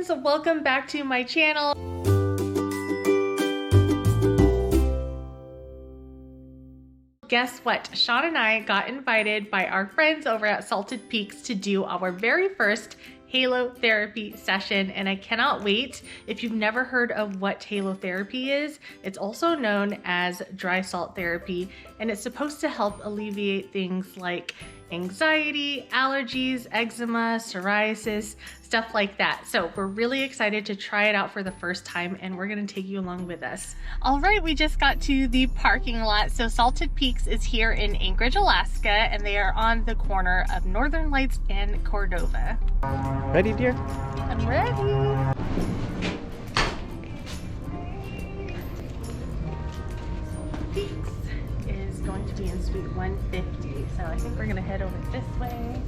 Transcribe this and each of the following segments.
friends, welcome back to my channel. Guess what? Sean and I got invited by our friends over at Salted Peaks to do our very first halotherapy session, and I cannot wait. If you've never heard of what halotherapy is, it's also known as dry salt therapy, and it's supposed to help alleviate things like anxiety, allergies, eczema, psoriasis, stuff like that. So we're really excited to try it out for the first time, and we're going to take you along with us. All right, we just got to the parking lot. So Salted Peaks is here in Anchorage, Alaska, and they are on the corner of Northern Lights and Cordova. Ready, dear? I'm ready. Peaks is going to be in suite 150, so I think we're going to head over this way.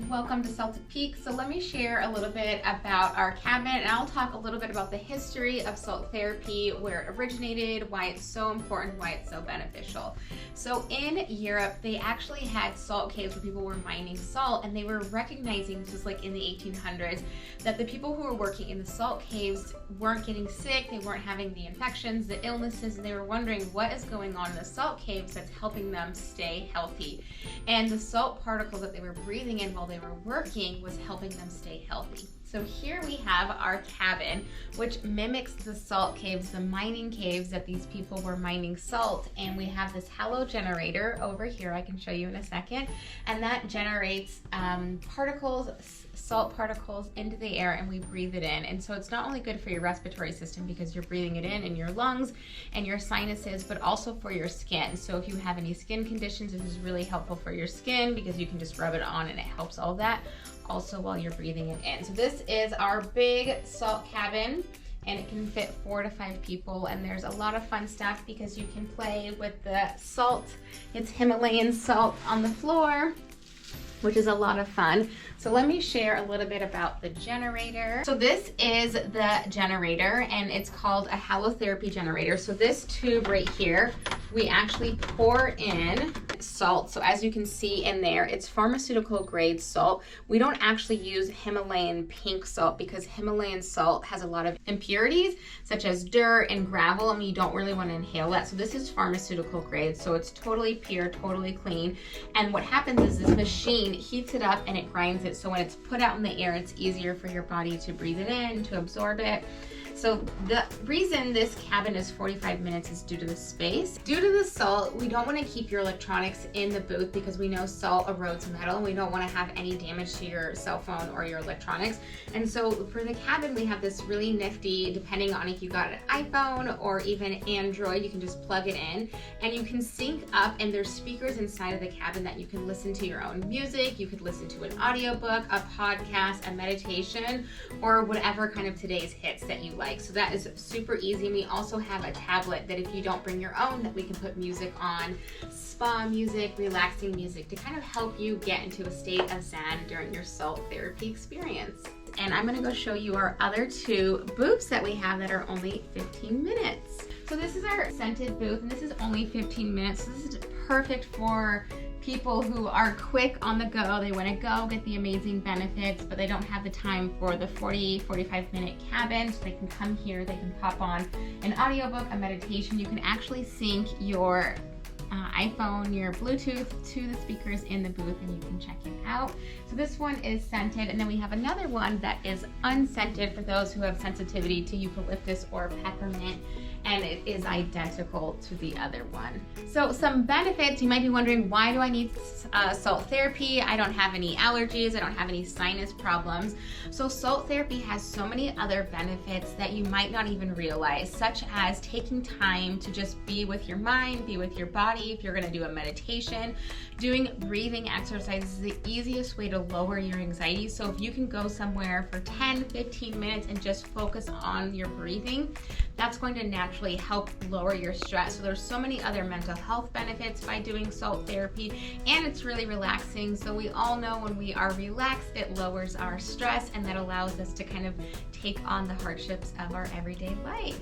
Welcome to Salted Peaks. So let me share a little bit about our cabin, and I'll talk a little bit about the history of salt therapy, where it originated, why it's so important, why it's so beneficial. So in Europe, they actually had salt caves where people were mining salt, and they were recognizing, this was like in the 1800s, that the people who were working in the salt caves weren't getting sick, they weren't having the infections, the illnesses, and they were wondering what is going on in the salt caves that's helping them stay healthy. And the salt particles that they were breathing in while they were working was helping them stay healthy. So here we have our cabin, which mimics the salt caves, the mining caves that these people were mining salt. And we have this halogenerator over here, I can show you in a second, and that generates particles, salt particles into the air, and we breathe it in. And so it's not only good for your respiratory system because you're breathing it in your lungs and your sinuses, but also for your skin. So if you have any skin conditions, this is really helpful for your skin because you can just rub it on and it helps all that also while you're breathing it in. So this is our big salt cabin, and it can fit 4 to 5 people, and there's a lot of fun stuff because you can play with the salt. It's Himalayan salt on the floor, which is a lot of fun. So let me share a little bit about the generator. So this is the generator, and it's called a halotherapy generator. So this tube right here, we actually pour in salt. So as you can see in there, it's pharmaceutical grade salt. We don't actually use Himalayan pink salt because Himalayan salt has a lot of impurities such as dirt and gravel, and you don't really want to inhale that. So this is pharmaceutical grade, so it's totally pure, totally clean. And what happens is this machine heats it up and it grinds it. So when it's put out in the air, it's easier for your body to breathe it in, to absorb it. So the reason this cabin is 45 minutes is due to the space. Due to the salt, we don't want to keep your electronics in the booth because we know salt erodes metal, and we don't want to have any damage to your cell phone or your electronics. And so for the cabin, we have this really nifty, depending on if you got an iPhone or even Android, you can just plug it in and you can sync up, and there's speakers inside of the cabin that you can listen to your own music. You could listen to an audiobook, a podcast, a meditation, or whatever kind of today's hits that you like. So that is super easy. We also have a tablet that if you don't bring your own, that we can put music on, spa music, relaxing music, to kind of help you get into a state of zen during your salt therapy experience. And I'm gonna go show you our other 2 booths that we have that are only 15 minutes. So this is our scented booth, and this is only 15 minutes. So this is perfect for people who are quick on the go. They want to go get the amazing benefits, but they don't have the time for the 45 minute cabin. So they can come here, they can pop on an audiobook, a meditation. You can actually sync your iPhone, your Bluetooth to the speakers in the booth, and you can check it out. So this one is scented, and then we have another one that is unscented for those who have sensitivity to eucalyptus or peppermint, and it is identical to the other one. So some benefits, you might be wondering, why do I need salt therapy? I don't have any allergies, I don't have any sinus problems. So salt therapy has so many other benefits that you might not even realize, such as taking time to just be with your mind, be with your body. If you're gonna do a meditation, doing breathing exercises is the easiest way to lower your anxiety. So if you can go somewhere for 10-15 minutes and just focus on your breathing, that's going to naturally help lower your stress. So there's so many other mental health benefits by doing salt therapy, and it's really relaxing. So we all know when we are relaxed, it lowers our stress, and that allows us to kind of take on the hardships of our everyday life.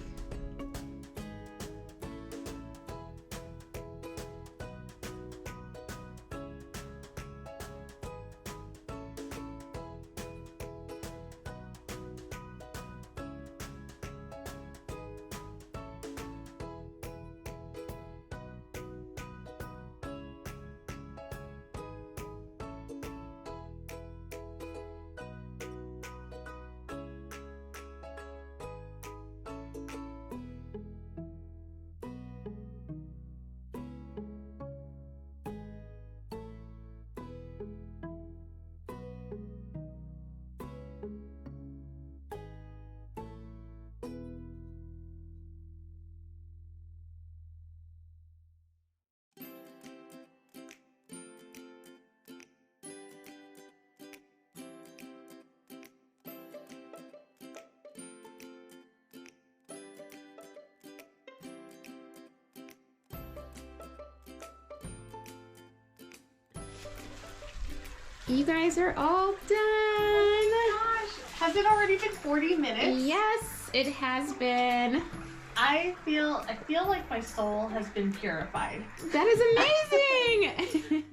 You guys are all done. Oh my gosh. Has it already been 40 minutes? Yes, it has been. I feel like my soul has been purified. That is amazing.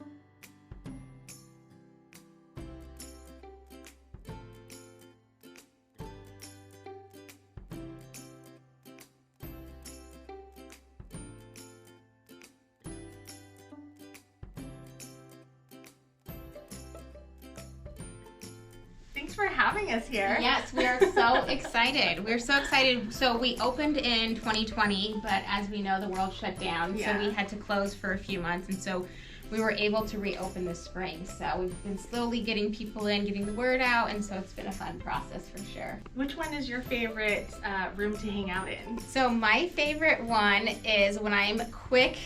Thanks for having us here. Yes, we are so excited. We're so excited. So we opened in 2020, but as we know, the world shut down. Yeah. So we had to close for a few months. And so we were able to reopen this spring. So we've been slowly getting people in, getting the word out. And so it's been a fun process for sure. Which one is your favorite room to hang out in? So my favorite one is when I'm quick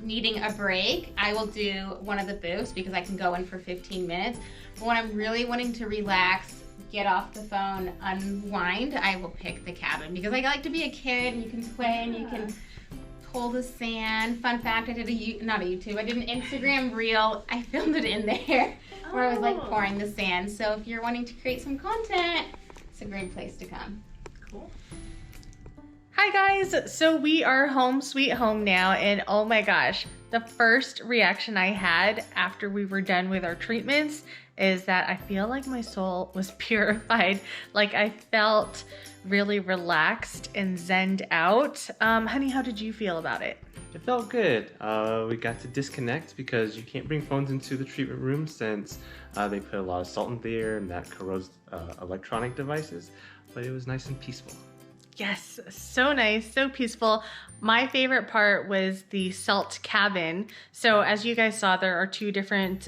needing a break, I will do one of the booths because I can go in for 15 minutes. But when I'm really wanting to relax, get off the phone, unwind, I will pick the cabin because I like to be a kid and you can play and you can pull the sand. Fun fact, I did not a YouTube, I did an Instagram reel. I filmed it in there where I was like pouring the sand. So if you're wanting to create some content, it's a great place to come. Cool. Hi guys, so we are home sweet home now, and oh my gosh, the first reaction I had after we were done with our treatments is that I feel like my soul was purified. Like I felt really relaxed and zenned out. Honey, how did you feel about it? It felt good. We got to disconnect because you can't bring phones into the treatment room since they put a lot of salt in there and that corrodes electronic devices, but it was nice and peaceful. Yes, so nice, so peaceful. My favorite part was the salt cabin. So as you guys saw, there are two different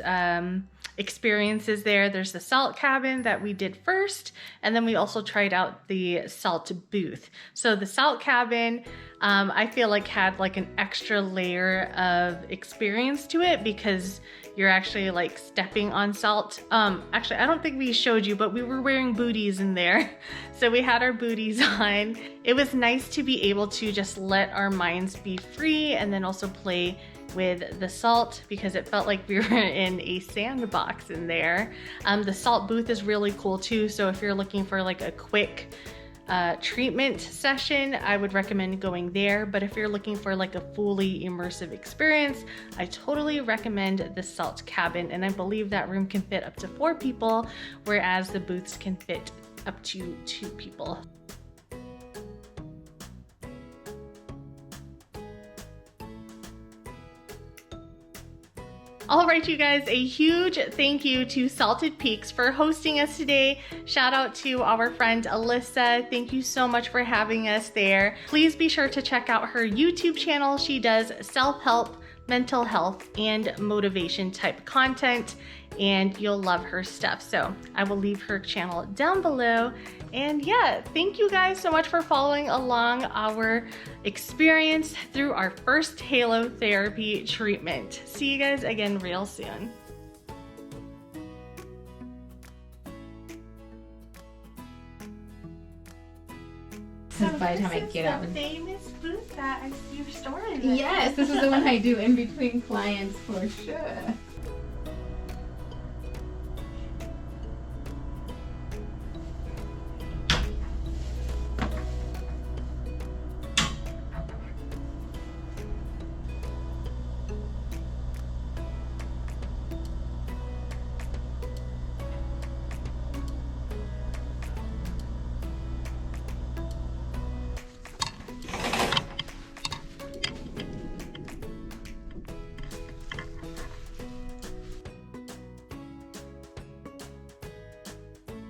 experiences there. There's the salt cabin that we did first, and then we also tried out the salt booth. So the salt cabin, I feel like had like an extra layer of experience to it because you're actually like stepping on salt. Actually, I don't think we showed you, but we were wearing booties in there. So we had our booties on. It was nice to be able to just let our minds be free and then also play with the salt because it felt like we were in a sandbox in there. The salt booth is really cool too. So if you're looking for like a quick treatment session, I would recommend going there. But if you're looking for like a fully immersive experience, I totally recommend the salt cabin. And I believe that room can fit up to 4 people, whereas the booths can fit up to 2 people. All right, you guys, a huge thank you to Salted Peaks for hosting us today. Shout out to our friend Alyssa. Thank you so much for having us there. Please be sure to check out her YouTube channel. She does self-help, mental health, and motivation type content, and you'll love her stuff. So I will leave her channel down below. And yeah, thank you guys so much for following along our experience through our first halotherapy treatment. See you guys again real soon. So by the time I get up. This is the famous booth that you're storing. Yes, this is the one I do in between clients for sure.